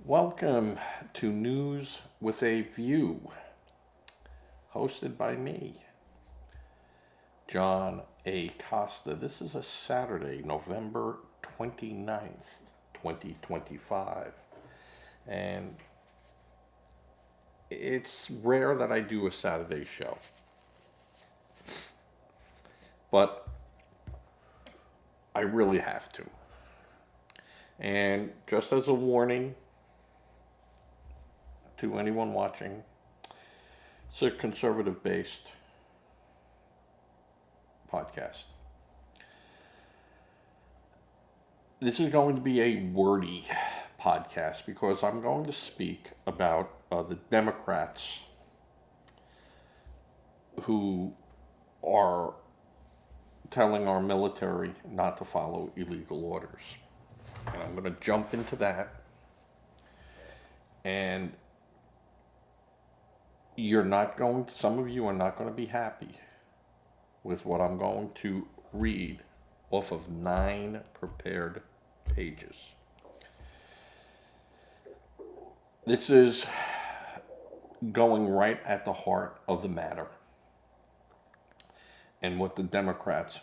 Welcome to News with a View, hosted by me, John A. Costa. This is a Saturday, November 29th, 2025. And it's rare that I do a Saturday show. But I really have to. And just as a warning to anyone watching, it's a conservative-based podcast. This is going to be a wordy podcast because I'm going to speak about the Democrats who are telling our military not to follow illegal orders. And I'm going to jump into that. And some of you are not going to be happy with what I'm going to read off of 9 prepared pages. This is going right at the heart of the matter and what the Democrats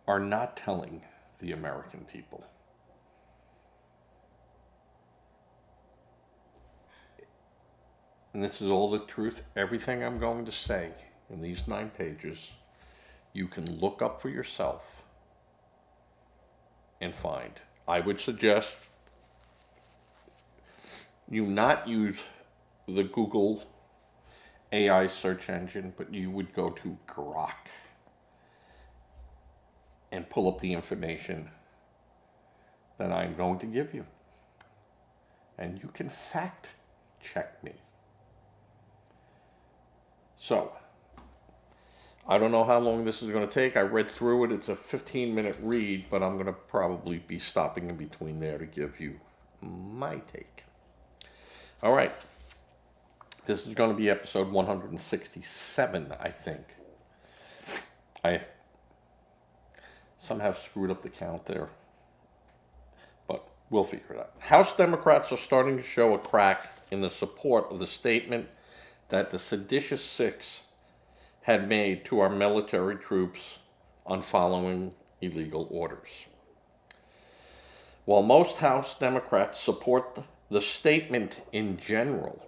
are not telling the American people. And this is all the truth. Everything I'm going to say in these 9 pages, you can look up for yourself and find. I would suggest you not use the Google AI search engine, but you would go to Grok and pull up the information that I'm going to give you. And you can fact check me. So, I don't know how long this is going to take. I read through it. It's a 15-minute read, but I'm going to probably be stopping in between there to give you my take. All right. This is going to be episode 167, I think. I somehow screwed up the count there, but we'll figure it out. House Democrats are starting to show a crack in the support of the statement that the seditious six had made to our military troops on following illegal orders. While most House Democrats support the statement in general,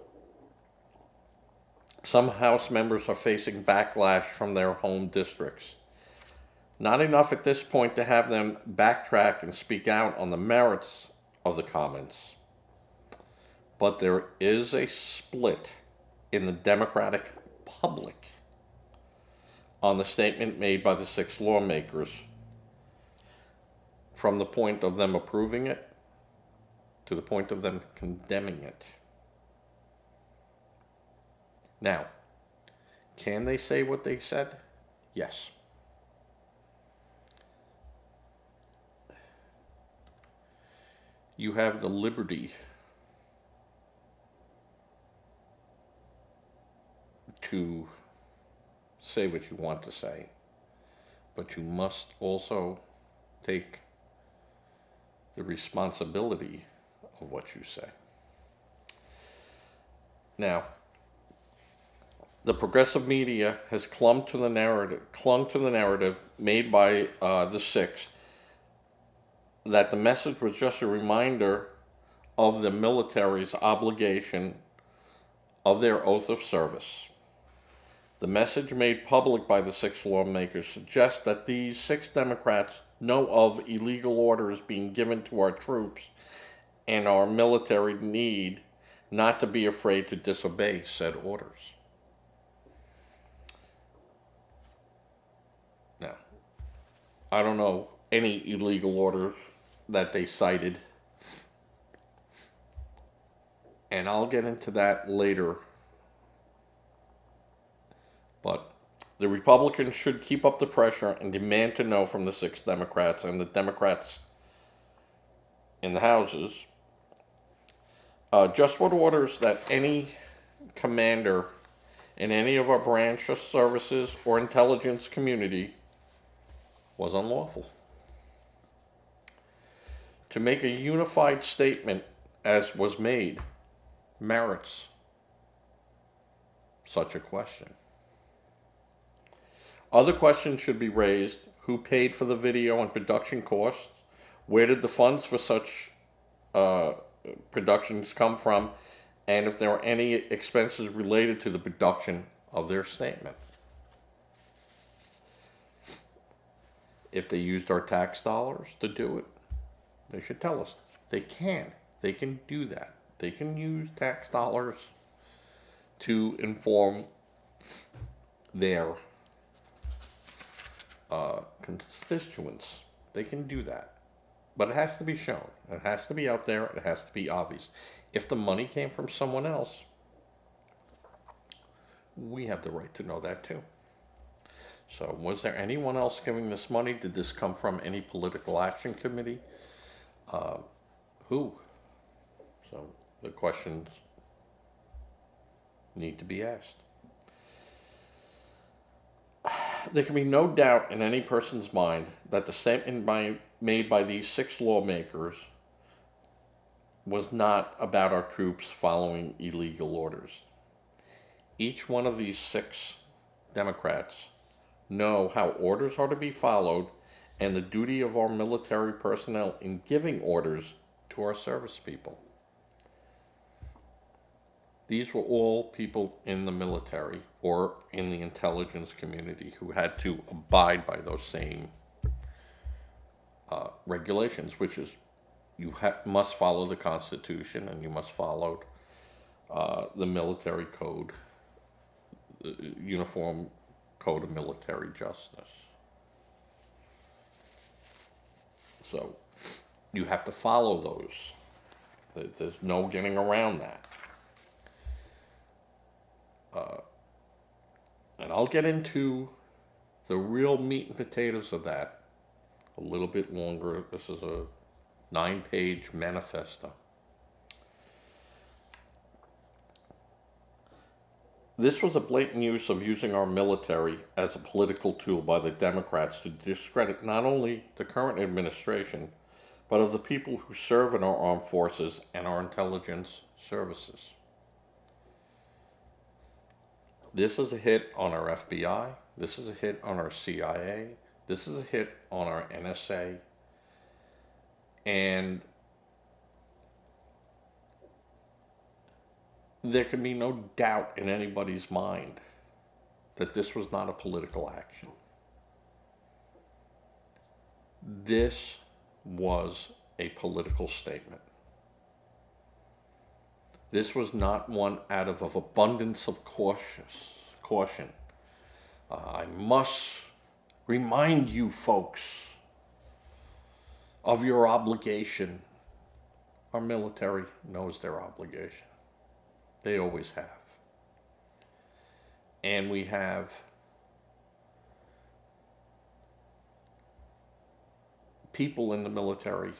some House members are facing backlash from their home districts. Not enough at this point to have them backtrack and speak out on the merits of the comments, but there is a split in the Democratic public on the statement made by the 6 lawmakers, from the point of them approving it to the point of them condemning it. Now, can they say what they said? Yes. You have the liberty to say what you want to say, but you must also take the responsibility of what you say. Now, the progressive media has clung to the narrative made by the 6 that the message was just a reminder of the military's obligation of their oath of service. The message made public by the 6 lawmakers suggests that these 6 Democrats know of illegal orders being given to our troops and our military need not to be afraid to disobey said orders. Now, I don't know any illegal orders that they cited, and I'll get into that later. But the Republicans should keep up the pressure and demand to know from the 6 Democrats and the Democrats in the houses just what orders that any commander in any of our branch of services or intelligence community was unlawful. To make a unified statement as was made, merits such a question. Other questions should be raised. Who paid for the video and production costs? Where did the funds for such uh, productions come from? And if there were any expenses related to the production of their statement. If they used our tax dollars to do it, they should tell us. They can. They can do that. They can use tax dollars to inform their constituents. They can do that. But it has to be shown. It has to be out there. It has to be obvious. If the money came from someone else, we have the right to know that too. So was there anyone else giving this money? Did this come from any political action committee? Who? So the questions need to be asked. There can be no doubt in any person's mind that the statement made by these 6 lawmakers was not about our troops following illegal orders. Each one of these 6 Democrats know how orders are to be followed and the duty of our military personnel in giving orders to our service people. These were all people in the military or in the intelligence community who had to abide by those same regulations, which is you must follow the Constitution and you must follow the military code, the Uniform Code of Military Justice. So you have to follow those. There's no getting around that. And I'll get into the real meat and potatoes of that a little bit longer. This is a 9-page manifesto. This was a blatant use of using our military as a political tool by the Democrats to discredit not only the current administration, but of the people who serve in our armed forces and our intelligence services. This is a hit on our FBI. This is a hit on our CIA. This is a hit on our NSA. And there can be no doubt in anybody's mind that this was not a political action. This was a political statement. This was not one out of abundance of caution. I must remind you folks of your obligation. Our military knows their obligation. They always have. And we have people in the military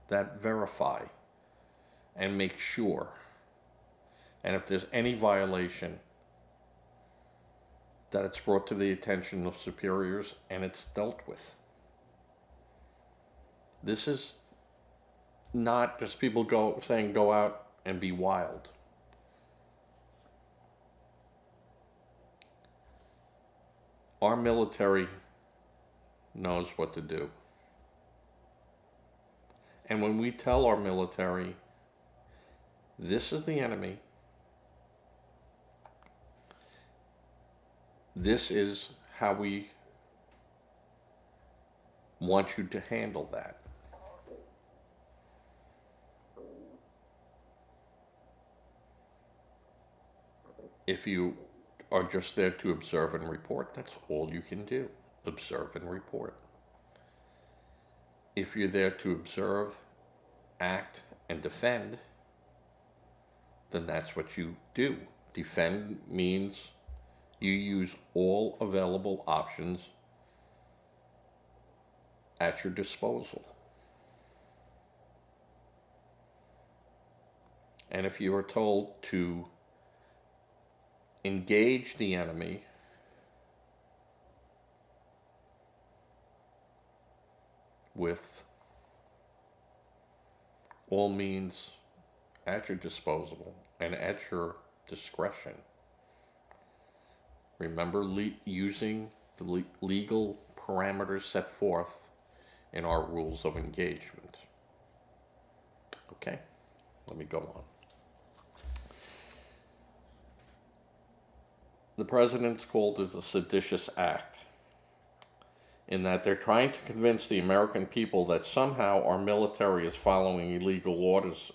that verify and make sure. And if there's any violation, that it's brought to the attention of superiors and it's dealt with. This is not just people saying go out and be wild. Our military knows what to do. And when we tell our military, this is the enemy, this is how we want you to handle that. If you are just there to observe and report, that's all you can do. Observe and report. If you're there to observe, act, and defend, then that's what you do. Defend means you use all available options at your disposal. And if you are told to engage the enemy, with all means at your disposal and at your discretion. Remember using the legal parameters set forth in our rules of engagement. Okay, let me go on. The president's called it a seditious act, in that they're trying to convince the American people that somehow our military is following illegal orders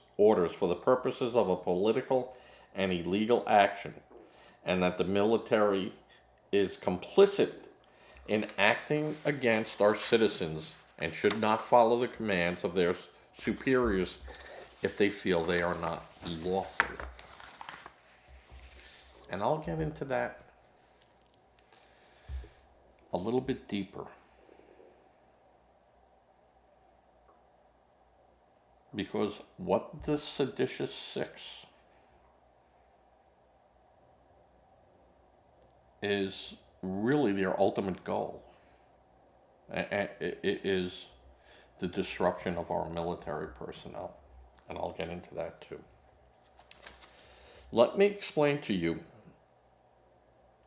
for the purposes of a political and illegal action, and that the military is complicit in acting against our citizens and should not follow the commands of their superiors if they feel they are not lawful. And I'll get into that a little bit deeper, because what the seditious six is really their ultimate goal. It is the disruption of our military personnel, and I'll get into that too. Let me explain to you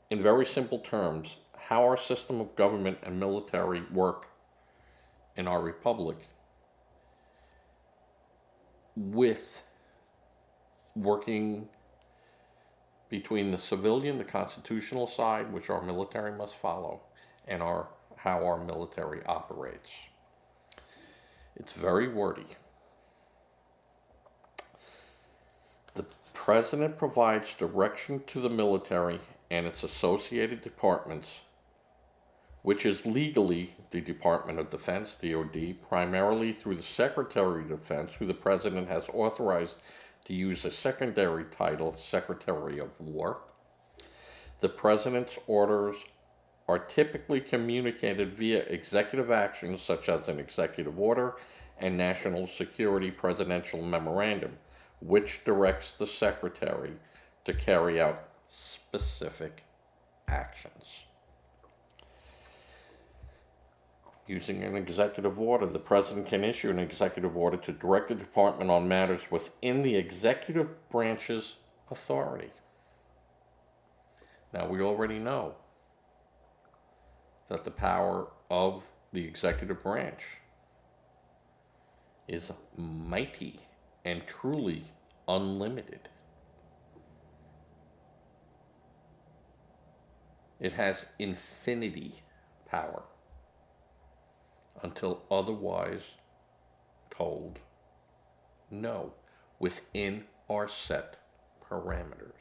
in very simple terms how our system of government and military work in our republic, with working between the civilian, the constitutional side, which our military must follow, and how our military operates. It's very wordy. The president provides direction to the military and its associated departments, which is legally the Department of Defense, DoD, primarily through the Secretary of Defense, who the President has authorized to use a secondary title, Secretary of War. The President's orders are typically communicated via executive actions such as an executive order and national security presidential memorandum, which directs the Secretary to carry out specific actions. Using an executive order, the President can issue an executive order to direct the department on matters within the executive branch's authority. Now, we already know that the power of the executive branch is mighty and truly unlimited. It has infinity power until otherwise told no, within our set parameters.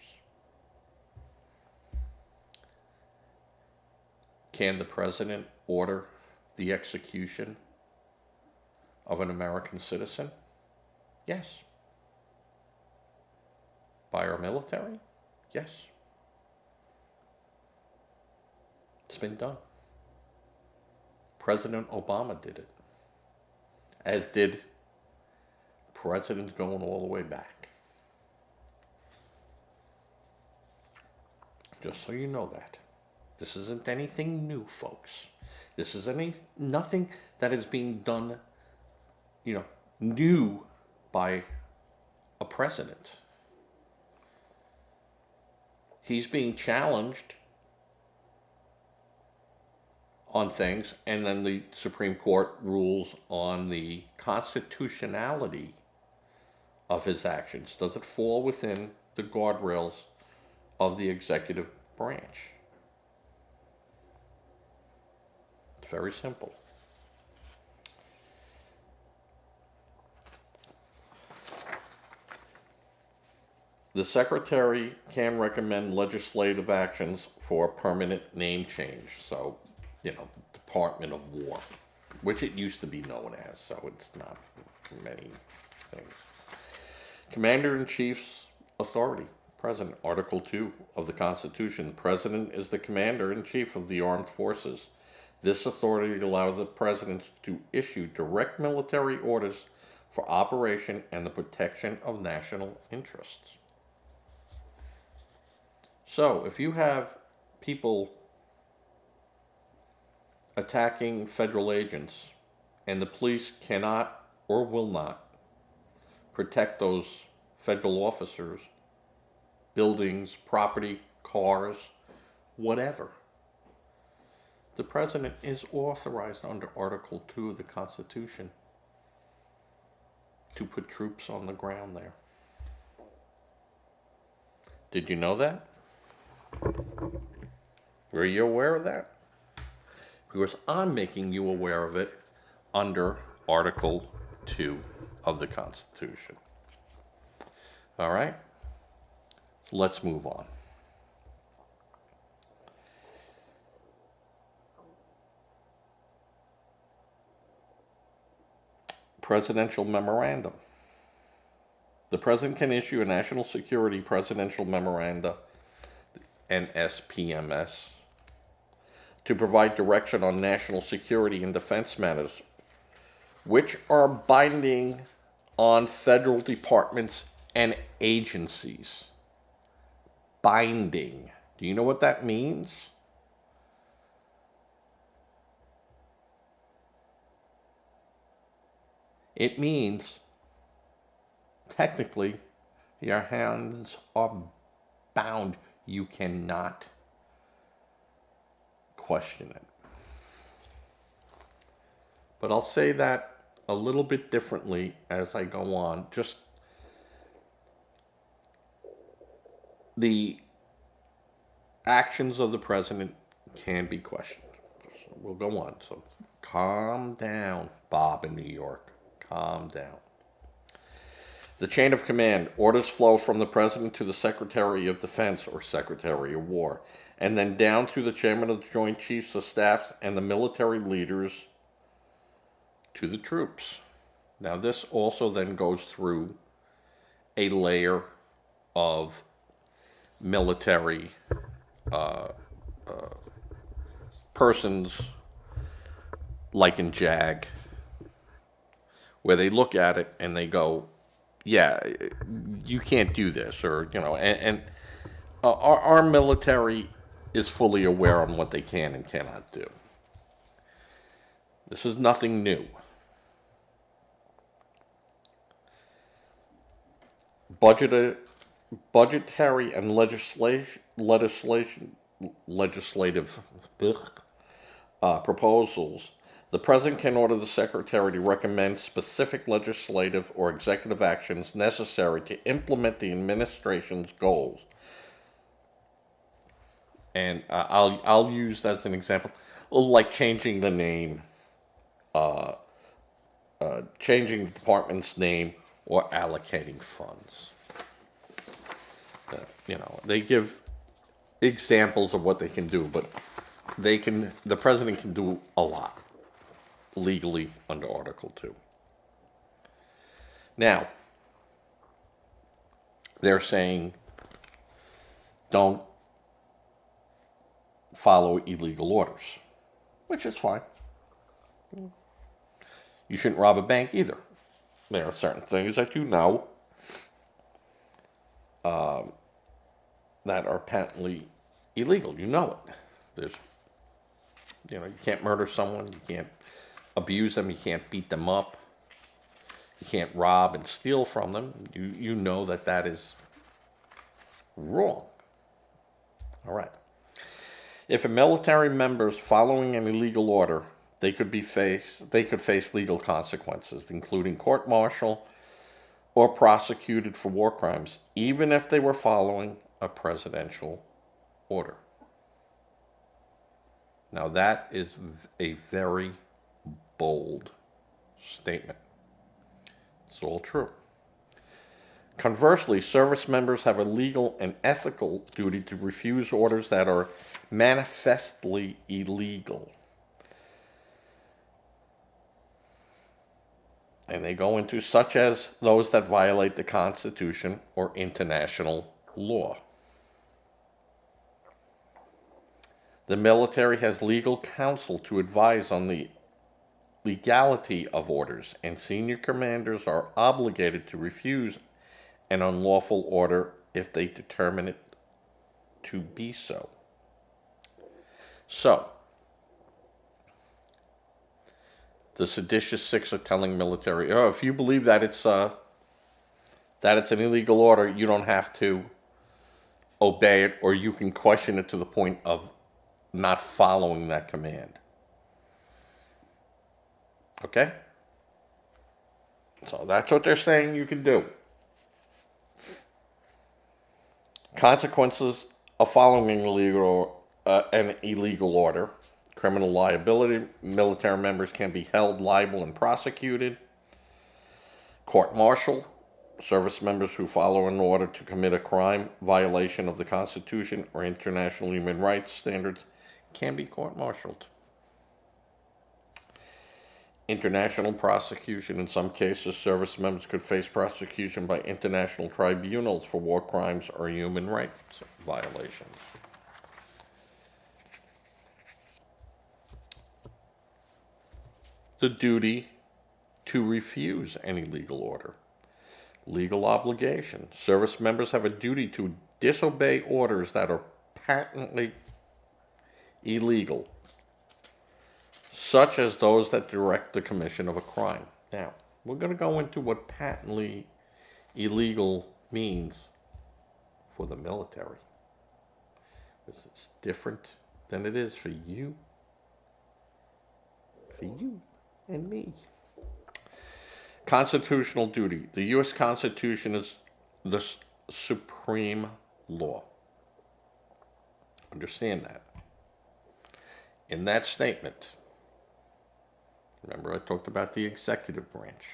Can the president order the execution of an American citizen? Yes. By our military? Yes. It's been done. President Obama did it, as did presidents going all the way back. Just so you know that. This isn't anything new, folks. This is nothing that is being done, new by a president. He's being challenged on things, and then the Supreme Court rules on the constitutionality of his actions. Does it fall within the guardrails of the executive branch? It's very simple. The Secretary can recommend legislative actions for a permanent name change. So, Department of War, which it used to be known as, so it's not many things. Commander-in-Chief's authority. President, Article 2 of the Constitution. The President is the Commander-in-Chief of the Armed Forces. This authority allows the President to issue direct military orders for operation and the protection of national interests. So, if you have people attacking federal agents and the police cannot or will not protect those federal officers, buildings, property, cars, whatever. The president is authorized under Article 2 of the Constitution to put troops on the ground there. Did you know that? Were you aware of that? Because I'm making you aware of it under Article 2 of the Constitution. All right? Let's move on. Presidential memorandum. The president can issue a national security presidential memoranda, NSPMS, to provide direction on national security and defense matters, which are binding on federal departments and agencies. Binding. Do you know what that means? It means, technically, your hands are bound. You cannot question it. But I'll say that a little bit differently as I go on. Just the actions of the president can be questioned. So we'll go on. So calm down, Bob in New York. Calm down. The chain of command. Orders flow from the president to the Secretary of Defense or Secretary of War, and then down through the chairman of the Joint Chiefs of Staff and the military leaders to the troops. Now this also then goes through a layer of military persons like in JAG, where they look at it and they go, yeah, you can't do this, or, you know, and our military is fully aware on what they can and cannot do. This is nothing new. Budgetary and legislative proposals. The president can order the secretary to recommend specific legislative or executive actions necessary to implement the administration's goals. And I'll use that as an example, like changing the name, changing the department's name, or allocating funds. You know, they give examples of what they can do, but the president can do a lot legally under Article 2. Now, they're saying don't follow illegal orders, which is fine. You shouldn't rob a bank either. There are certain things that you know that are patently illegal. You know it. You can't murder someone. You can't abuse them. You can't beat them up. You can't rob and steal from them. You know that is wrong. All right. If a military member is following an illegal order, they could face legal consequences, including court-martial or prosecuted for war crimes, even if they were following a presidential order. Now that is a very bold statement. It's all true. Conversely, service members have a legal and ethical duty to refuse orders that are manifestly illegal. And they go into such as those that violate the Constitution or international law. The military has legal counsel to advise on the legality of orders, and senior commanders are obligated to refuse an unlawful order if they determine it to be so. So, the seditious six are telling military, if you believe that it's that it's an illegal order, you don't have to obey it, or you can question it to the point of not following that command. Okay? So that's what they're saying you can do. Consequences of following an illegal order: criminal liability. Military members can be held liable and prosecuted. Court-martial. Service members who follow an order to commit a crime, violation of the Constitution or international human rights standards, can be court-martialed. International prosecution. In some cases, service members could face prosecution by international tribunals for war crimes or human rights violations. The duty to refuse any legal order. Legal obligation. Service members have a duty to disobey orders that are patently illegal, such as those that direct the commission of a crime. Now, we're going to go into what patently illegal means for the military, because it's different than it is for you and me. Constitutional duty. The U.S. Constitution is the supreme law. Understand that. In that statement, remember I talked about the executive branch.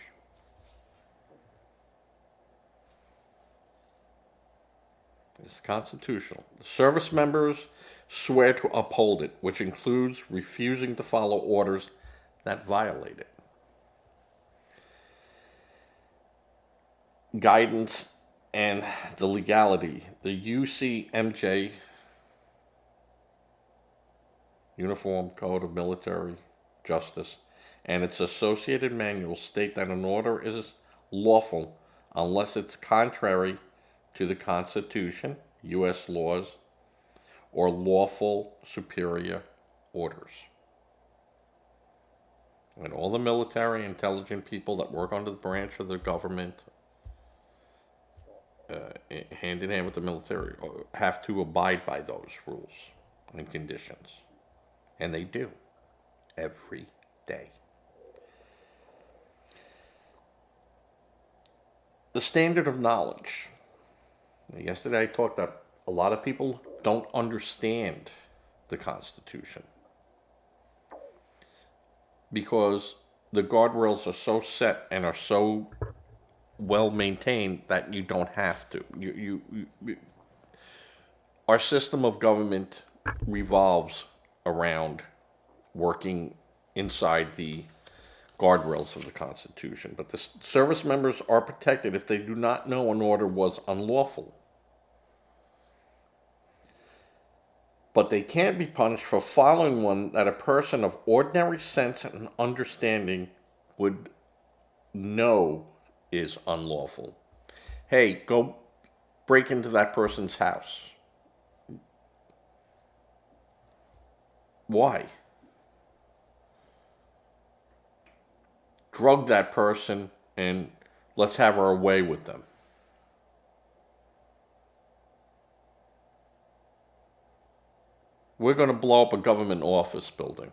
It's constitutional. The service members swear to uphold it, which includes refusing to follow orders that violate it. Guidance and the legality. The UCMJ, Uniform Code of Military Justice, and its associated manuals state that an order is lawful unless it's contrary to the Constitution, U.S. laws, or lawful superior orders. And all the military intelligent people that work under the branch of the government, hand in hand with the military, have to abide by those rules and conditions. And they do, every day. The standard of knowledge. Yesterday I talked that a lot of people don't understand the Constitution because the guardrails are so set and are so well maintained that you don't have to. Our system of government revolves around working inside the guardrails of the Constitution. But the service members are protected if they do not know an order was unlawful. But they can't be punished for following one that a person of ordinary sense and understanding would know is unlawful. Hey, go break into that person's house. Why? Drug that person and let's have our way with them. We're going to blow up a government office building.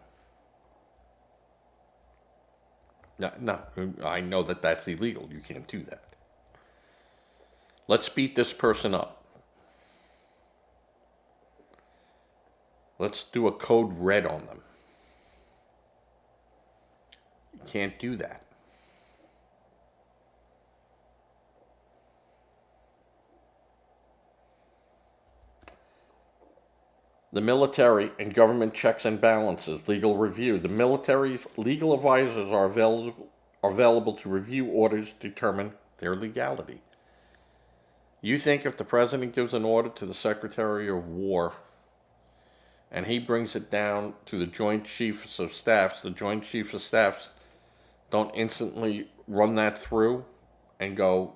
No, I know that that's illegal. You can't do that. Let's beat this person up. Let's do a code red on them. You can't do that. The military and government checks and balances, legal review. The military's legal advisors are available to review orders, determine their legality. You think if the president gives an order to the Secretary of War and he brings it down to the Joint Chiefs of Staffs, the Joint Chiefs of Staffs don't instantly run that through and go,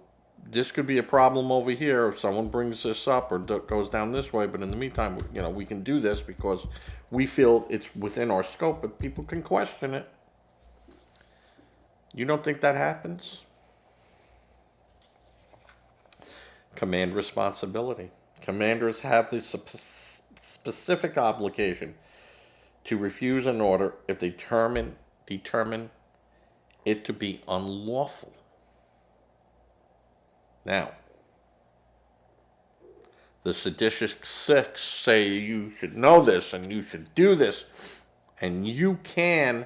this could be a problem over here if someone brings this up or goes down this way, but in the meantime, we can do this because we feel it's within our scope, but people can question it. You don't think that happens? Command responsibility. Commanders have the specific obligation to refuse an order if they determine it to be unlawful. Now, the seditious six say you should know this and you should do this, and you can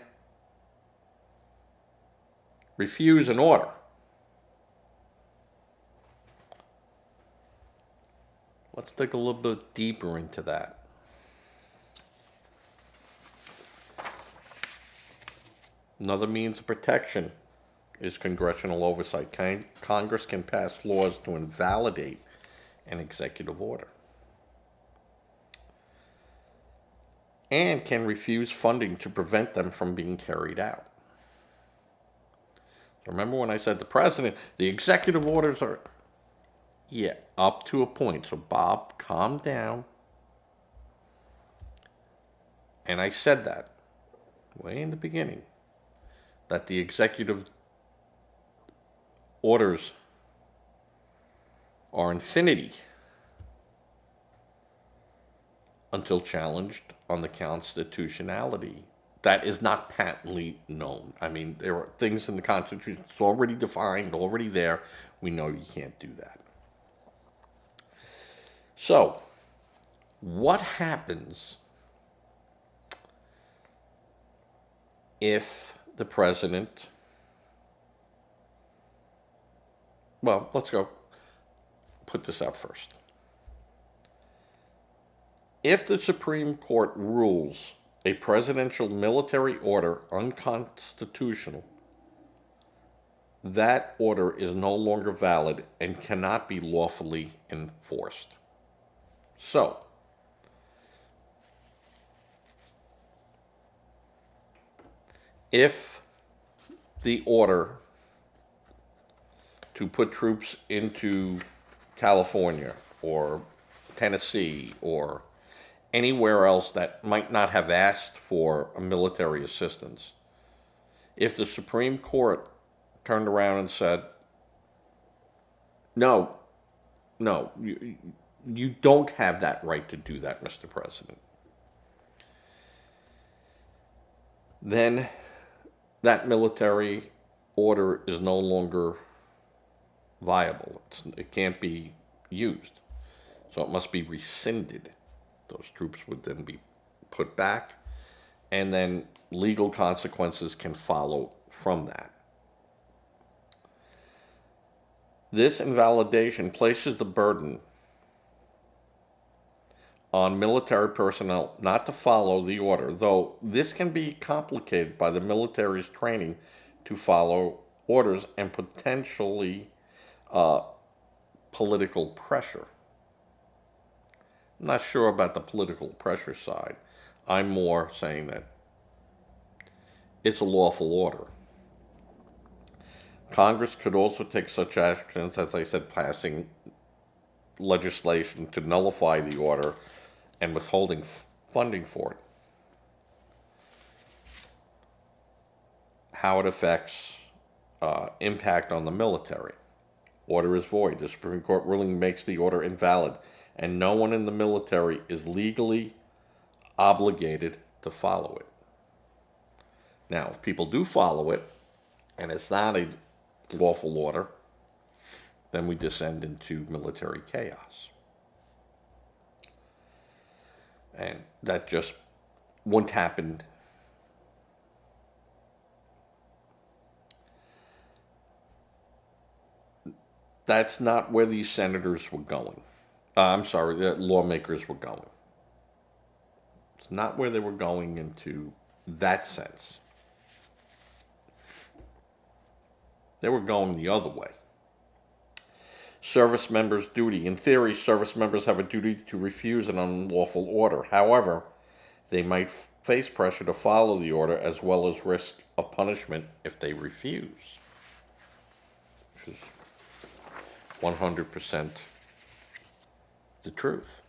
refuse an order. Let's dig a little bit deeper into that. Another means of protection is congressional oversight. Congress can pass laws to invalidate an executive order and can refuse funding to prevent them from being carried out. Remember when I said the executive orders are, yeah, up to a point. So Bob, calm down. And I said that way in the beginning, that the executive orders are infinity until challenged on the constitutionality. That is not patently known. I mean, there are things in the Constitution, it's already defined, already there. We know you can't do that. So, what happens if the president, well, let's go put this out first. If the Supreme Court rules a presidential military order unconstitutional, that order is no longer valid and cannot be lawfully enforced. So, if the order to put troops into California or Tennessee or anywhere else that might not have asked for a military assistance, if the Supreme Court turned around and said, no, you don't have that right to do that, Mr. President, then that military order is no longer viable. It can't be used. So it must be rescinded. Those troops would then be put back, and then legal consequences can follow from that. This invalidation places the burden on military personnel not to follow the order, though this can be complicated by the military's training to follow orders and potentially political pressure. I'm not sure about the political pressure side. I'm more saying that it's a lawful order. Congress could also take such actions, as I said, passing legislation to nullify the order and withholding funding for it. How it affects impact on the military. Order is void. The Supreme Court ruling makes the order invalid, and no one in the military is legally obligated to follow it. Now, if people do follow it, and it's not a lawful order, then we descend into military chaos. And that just wouldn't happen. That's not where these senators were going. The lawmakers were going. It's not where they were going into that sense. They were going the other way. Service members' duty. In theory, service members have a duty to refuse an unlawful order. However, they might face pressure to follow the order as well as risk of punishment if they refuse. Which is 100% the truth.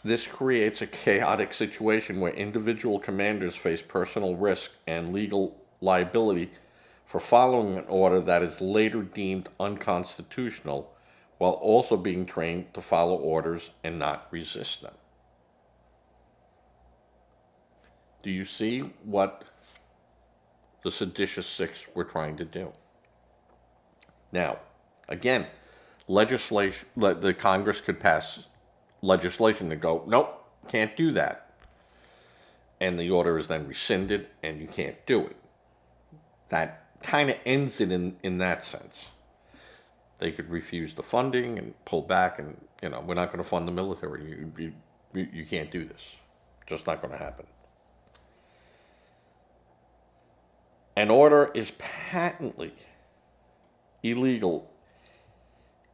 This creates a chaotic situation where individual commanders face personal risk and legal liability for following an order that is later deemed unconstitutional, while also being trained to follow orders and not resist them. Do you see what the seditious six were trying to do? Now, again, legislation, the Congress could pass legislation to go, nope, can't do that. And the order is then rescinded and you can't do it. That kind of ends it in that sense. They could refuse the funding and pull back and, we're not going to fund the military. You can't do this. Just not going to happen. An order is patently illegal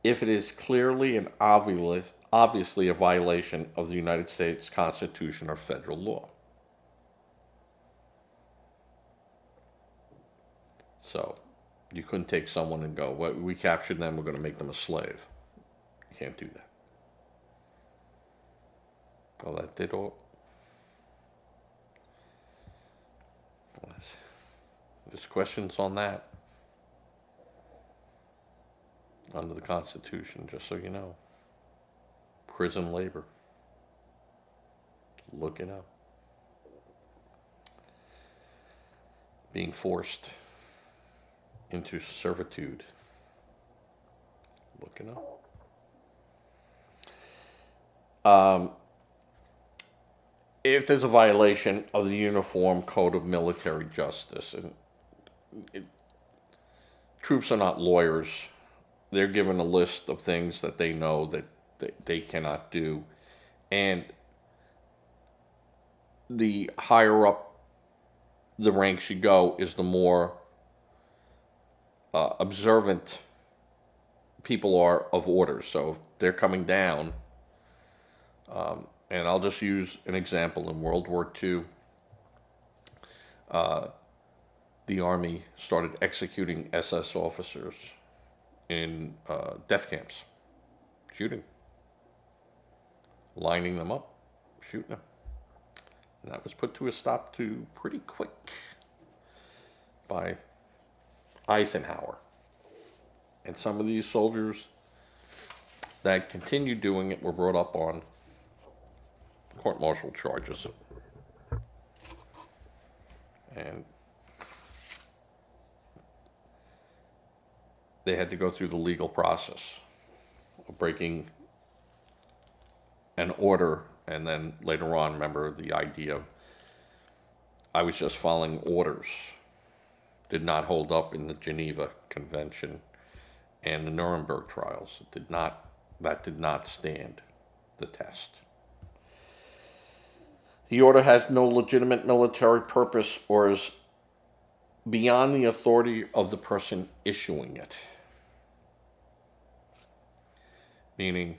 if it is clearly and obviously a violation of the United States Constitution or federal law. So, you couldn't take someone and go, well, we captured them, we're going to make them a slave. You can't do that. Well, that did all. There's questions on that under the Constitution, just so you know. Prison labor. Look it up. Being forced into servitude. Look it up. If there's a violation of the Uniform Code of Military Justice, and troops are not lawyers, they're given a list of things that they know that they cannot do, and the higher up the ranks you go is the more observant people are of orders. So if they're coming down, and I'll just use an example. In World War II, the Army started executing SS officers in death camps, shooting, lining them up, shooting them. And that was put to a stop to pretty quick by Eisenhower. And some of these soldiers that continued doing it were brought up on court-martial charges. And they had to go through the legal process of breaking an order, and then later on, remember the idea of, I was just following orders, did not hold up in the Geneva Convention and the Nuremberg trials. That did not stand the test. The order has no legitimate military purpose or is beyond the authority of the person issuing it. Meaning,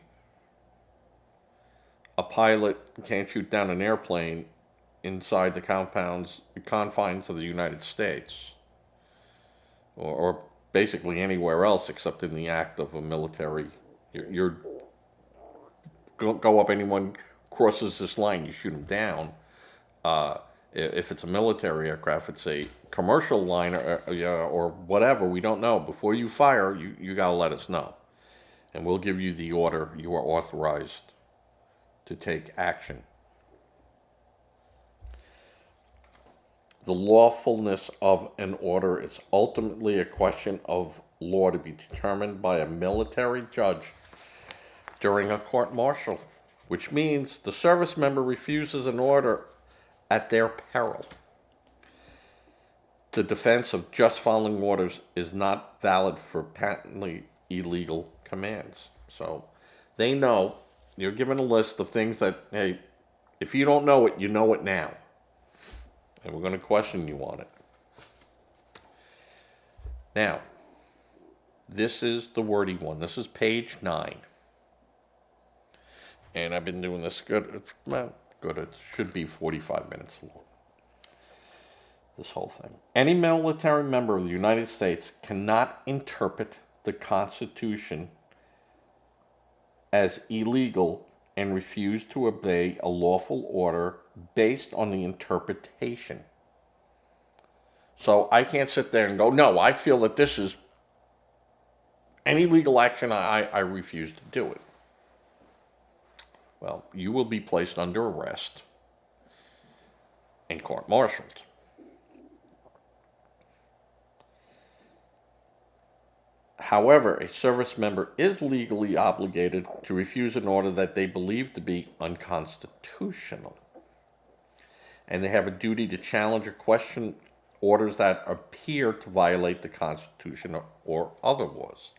a pilot can't shoot down an airplane inside the confines of the United States, or basically anywhere else except in the act of a military. You're go up, anyone crosses this line, you shoot them down. If it's a military aircraft, it's a commercial line or whatever, we don't know. Before you fire, you got to let us know. And we'll give you the order. You are authorized to take action. The lawfulness of an order is ultimately a question of law to be determined by a military judge during a court-martial, which means the service member refuses an order at their peril. The defense of just following orders is not valid for patently illegal commands. So they know, you're given a list of things that, hey, if you don't know it, you know it now. And we're going to question you on it. Now, this is the wordy one. This is page 9. And I've been doing this good. It should be 45 minutes long. This whole thing. Any military member of the United States cannot interpret the Constitution as illegal and refuse to obey a lawful order based on the interpretation So I can't sit there and go, no, I feel that this is any legal action, I refuse to do it. Well, you will be placed under arrest and court-martialed. However, a service member is legally obligated to refuse an order that they believe to be unconstitutional. And they have a duty to challenge or question orders that appear to violate the Constitution or other laws.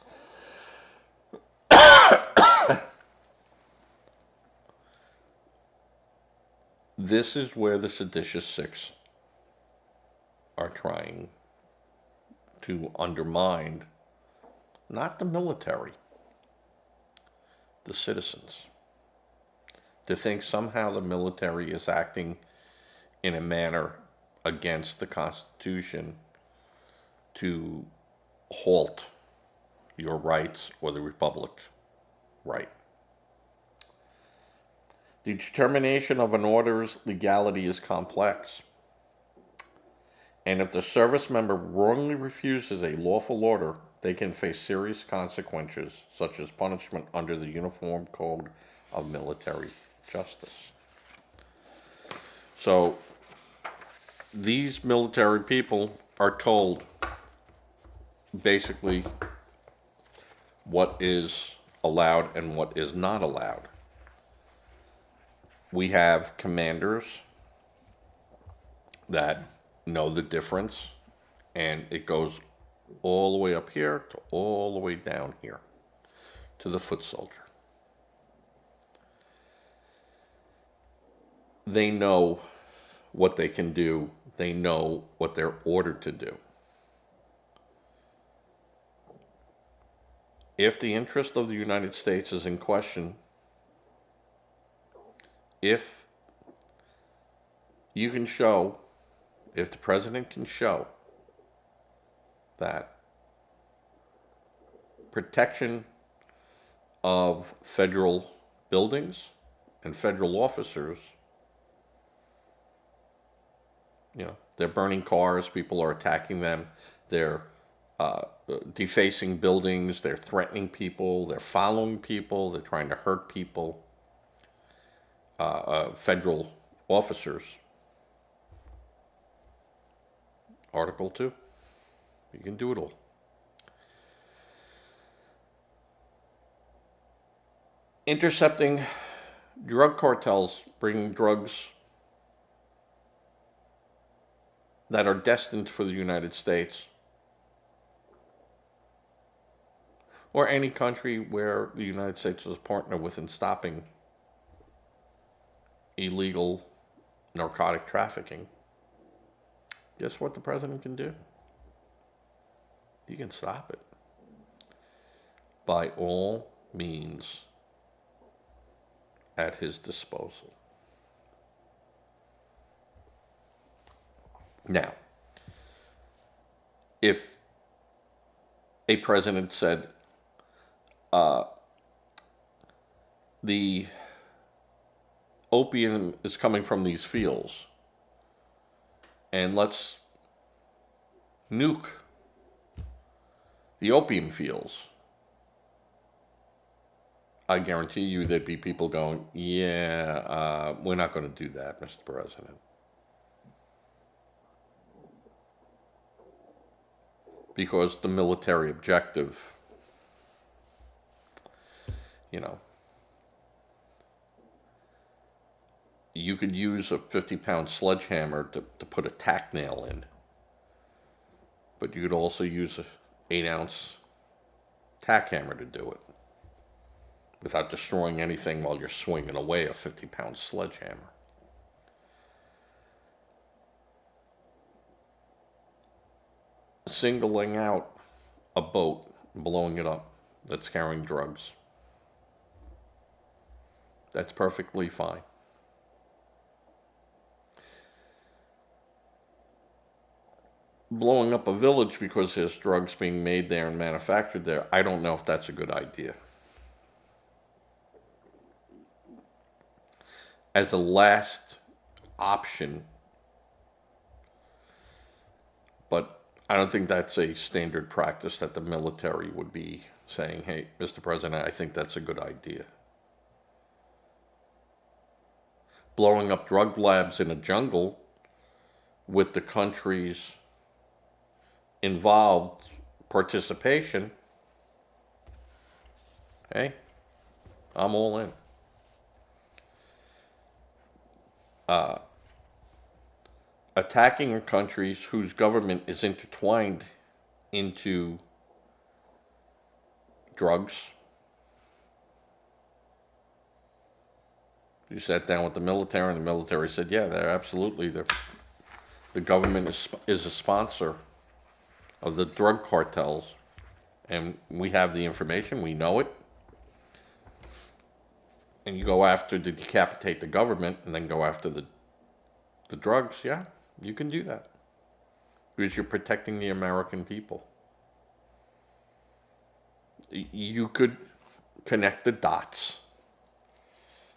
This is where the seditious six are trying to undermine not the military, the citizens. To think somehow the military is acting in a manner against the Constitution to halt your rights or the Republic's right. The determination of an order's legality is complex. And if the service member wrongly refuses a lawful order, they can face serious consequences, such as punishment under the Uniform Code of Military Justice. So, these military people are told basically what is allowed and what is not allowed. We have commanders that know the difference, and it goes all the way up here to all the way down here to the foot soldier. They know what they can do. They know what they're ordered to do. If the interest of the United States is in question, if you can show, if the president can show that protection of federal buildings and federal officers, they're burning cars, people are attacking them, they're defacing buildings, they're threatening people, they're following people, they're trying to hurt people, federal officers. Article 2, you can do it all. Intercepting drug cartels bringing drugs that are destined for the United States or any country where the United States is a partner with in stopping illegal narcotic trafficking. Guess what the president can do? He can stop it by all means at his disposal. Now, if a president said, the opium is coming from these fields, and let's nuke the opium fields, I guarantee you there'd be people going, yeah, we're not going to do that, Mr. President. Because the military objective, you could use a 50-pound sledgehammer to put a tack nail in. But you could also use an 8-ounce tack hammer to do it without destroying anything while you're swinging away a 50-pound sledgehammer. Singling out a boat and blowing it up that's carrying drugs, that's perfectly fine. Blowing up a village because there's drugs being made there and manufactured there, I don't know if that's a good idea. As a last option, But I don't think that's a standard practice that the military would be saying, hey, Mr. President, I think that's a good idea. Blowing up drug labs in a jungle with the country's involved participation, hey, I'm all in. Attacking countries whose government is intertwined into drugs. You sat down with the military, and the military said, yeah, they're absolutely, the government is a sponsor of the drug cartels, and we have the information, we know it. And you go after to decapitate the government and then go after the drugs, yeah, you can do that. Because you're protecting the American people. You could connect the dots.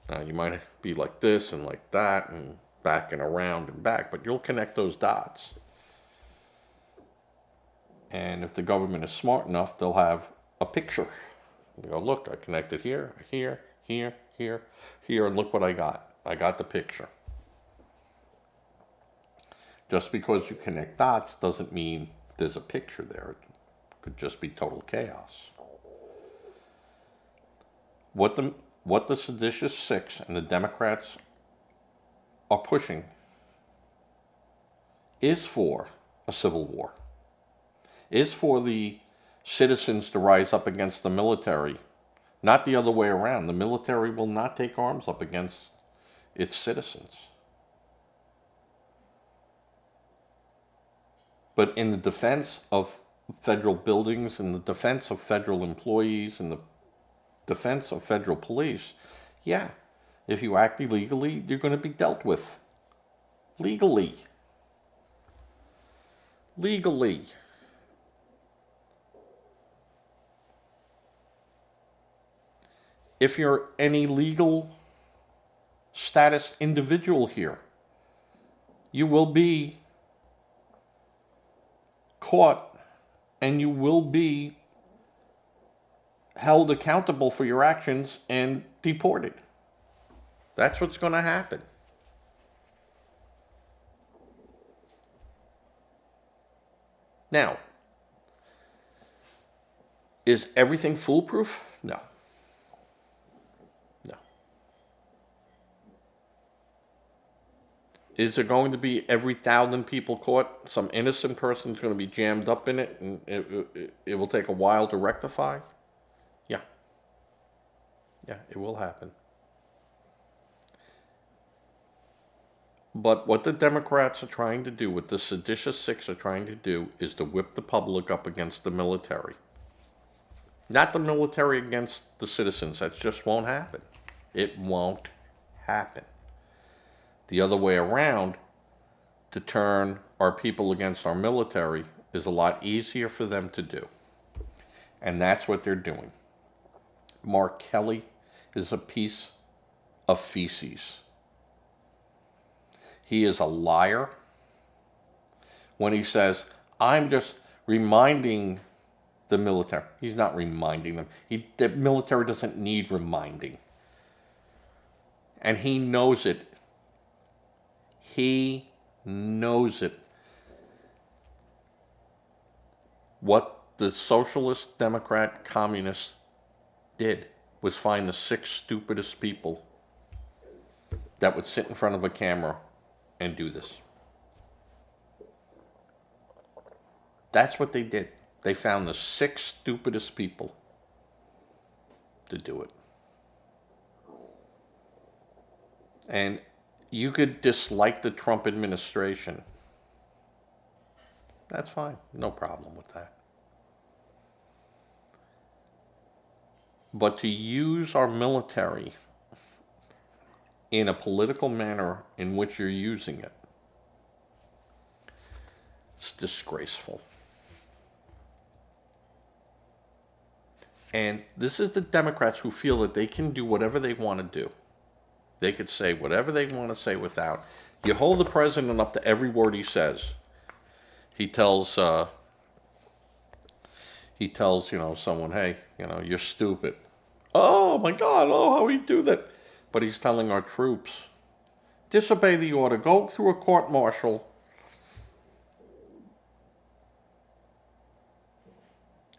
Now, you might be like this and like that and back and around and back, but you'll connect those dots. And if the government is smart enough, they'll have a picture. You go, look, I connected here, here, here, here, here, and look what I got. I got the picture. Just because you connect dots doesn't mean there's a picture there. It could just be total chaos. What the seditious six and the Democrats are pushing is for a civil war, is for the citizens to rise up against the military, not the other way around. The military will not take arms up against its citizens. But in the defense of federal buildings, in the defense of federal employees, in the defense of federal police, yeah, if you act illegally, you're going to be dealt with. Legally. Legally. If you're an illegal status individual here, you will be caught and you will be held accountable for your actions and deported. That's what's going to happen. Now, is everything foolproof? No. No. Is there going to be every 1,000 people caught, some innocent person's going to be jammed up in it, and it will take a while to rectify? Yeah. Yeah, it will happen. But what the Democrats are trying to do, what the seditious six are trying to do, is to whip the public up against the military. Not the military against the citizens. That just won't happen. It won't happen. The other way around, to turn our people against our military, is a lot easier for them to do. And that's what they're doing. Mark Kelly is a piece of feces. He is a liar when he says, I'm just reminding the military. He's not reminding them. The military doesn't need reminding. And he knows it. He knows it. What the Socialist Democrat Communists did was find the 6 stupidest people that would sit in front of a camera and do this. That's what they did. They found the 6 stupidest people to do it. And you could dislike the Trump administration. That's fine. No problem with that. But to use our military in a political manner in which you're using it, it's disgraceful. And this is the Democrats who feel that they can do whatever they want to do. They could say whatever they want to say without. You hold the president up to every word he says. he tells someone, hey, you're stupid. Oh my God! Oh, how he do that? But he's telling our troops, disobey the order, go through a court martial,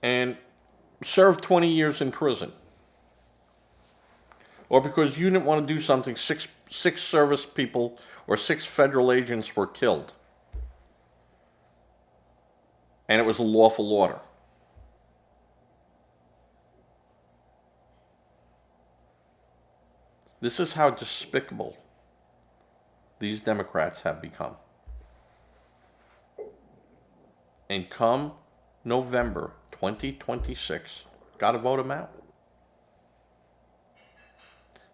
and serve 20 years in prison. Or because you didn't want to do something, six service people or 6 federal agents were killed. And it was a lawful order. This is how despicable these Democrats have become. And come November 2026, got to vote them out.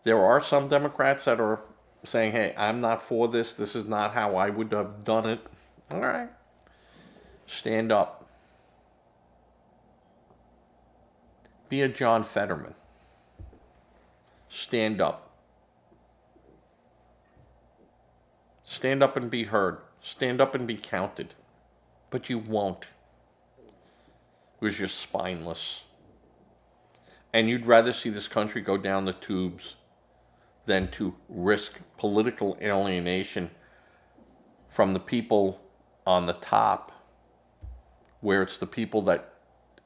There are some Democrats that are saying, hey, I'm not for this. This is not how I would have done it. All right. Stand up. Be a John Fetterman. Stand up. Stand up and be heard. Stand up and be counted. But you won't. Because you're spineless. And you'd rather see this country go down the tubes than to risk political alienation from the people on the top, where it's the people that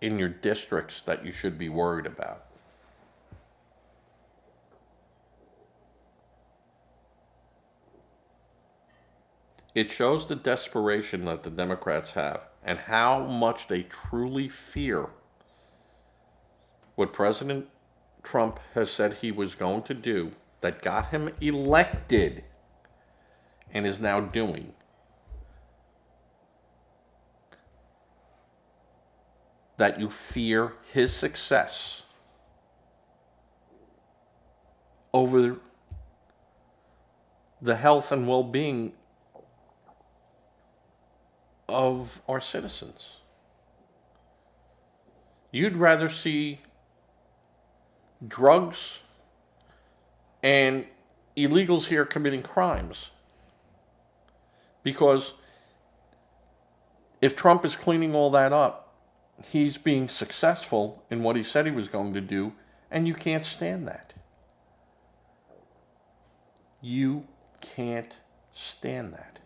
in your districts that you should be worried about. It shows the desperation that the Democrats have and how much they truly fear what President Trump has said he was going to do that got him elected and is now doing. That you fear his success over the health and well-being of our citizens. You'd rather see drugs and illegals here committing crimes. Because if Trump is cleaning all that up, he's being successful in what he said he was going to do, and you can't stand that. You can't stand that.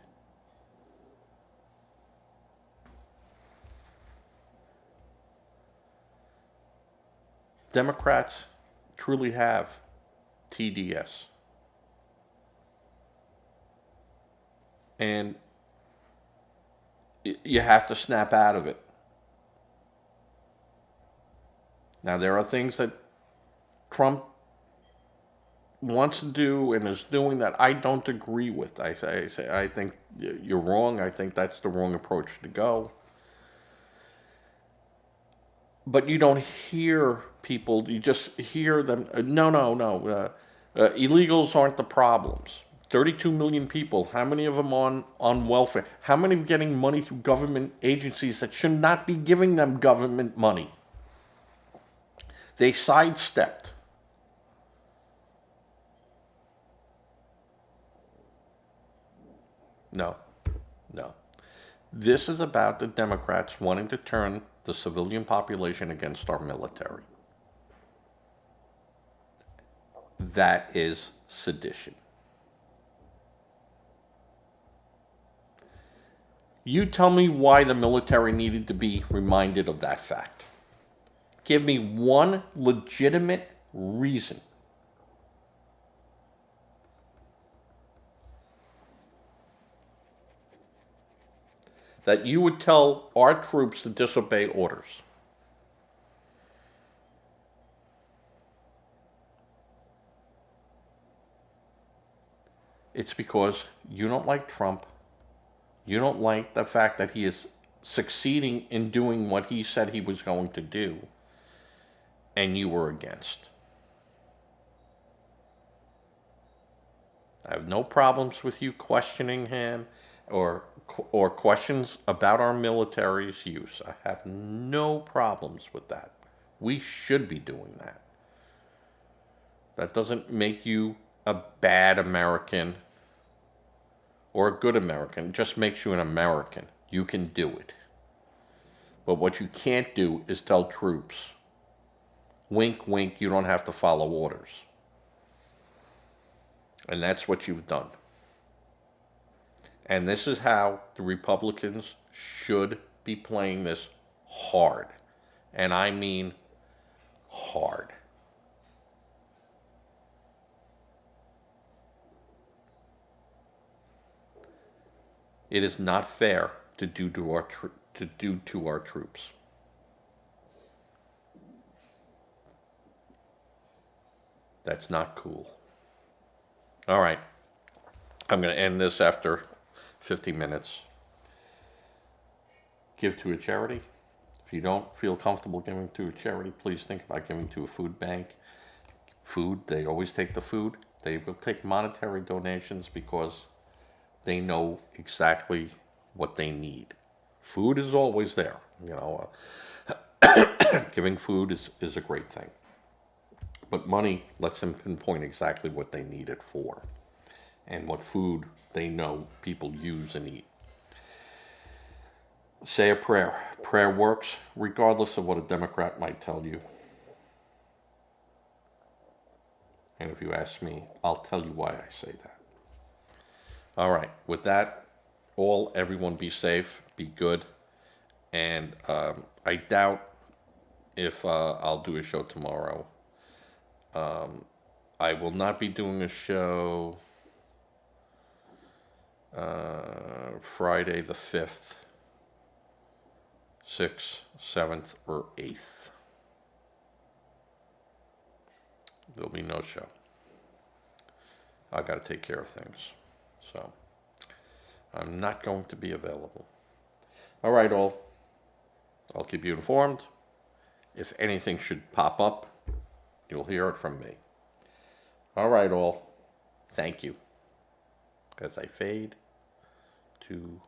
Democrats truly have TDS. And you have to snap out of it. Now, there are things that Trump wants to do and is doing that I don't agree with. I think you're wrong. I think that's the wrong approach to go. But you don't hear people, you just hear them, no. Illegals aren't the problems. 32 million people, how many of them on welfare? How many are getting money through government agencies that should not be giving them government money? They sidestepped. No. This is about the Democrats wanting to turn the civilian population against our military. That is sedition. You tell me why the military needed to be reminded of that fact. Give me one legitimate reason. That you would tell our troops to disobey orders. It's because you don't like Trump. You don't like the fact that he is succeeding in doing what he said he was going to do, and you were against. I have no problems with you questioning him or questions about our military's use. I have no problems with that. We should be doing that. That doesn't make you a bad American or a good American. It just makes you an American. You can do it. But what you can't do is tell troops, wink, wink, you don't have to follow orders. And that's what you've done. And this is how the Republicans should be playing this hard. And I mean hard. It is not fair to do to our troops. That's not cool. All right. I'm going to end this after 50 minutes. Give to a charity. If you don't feel comfortable giving to a charity, please think about giving to a food bank. Food, they always take the food. They will take monetary donations because they know exactly what they need. Food is always there. Giving food is a great thing. But money lets them pinpoint exactly what they need it for and what food they know people use and eat. Say a prayer. Prayer works regardless of what a Democrat might tell you. And if you ask me, I'll tell you why I say that. All right. With that, everyone be safe, be good. And I doubt if I'll do a show tomorrow. I will not be doing a show Friday the 5th, 6th, 7th, or 8th. There'll be no show. I got to take care of things. So I'm not going to be available. All right, all. I'll keep you informed. If anything should pop up, you'll hear it from me. All right, all. Thank you. As I fade to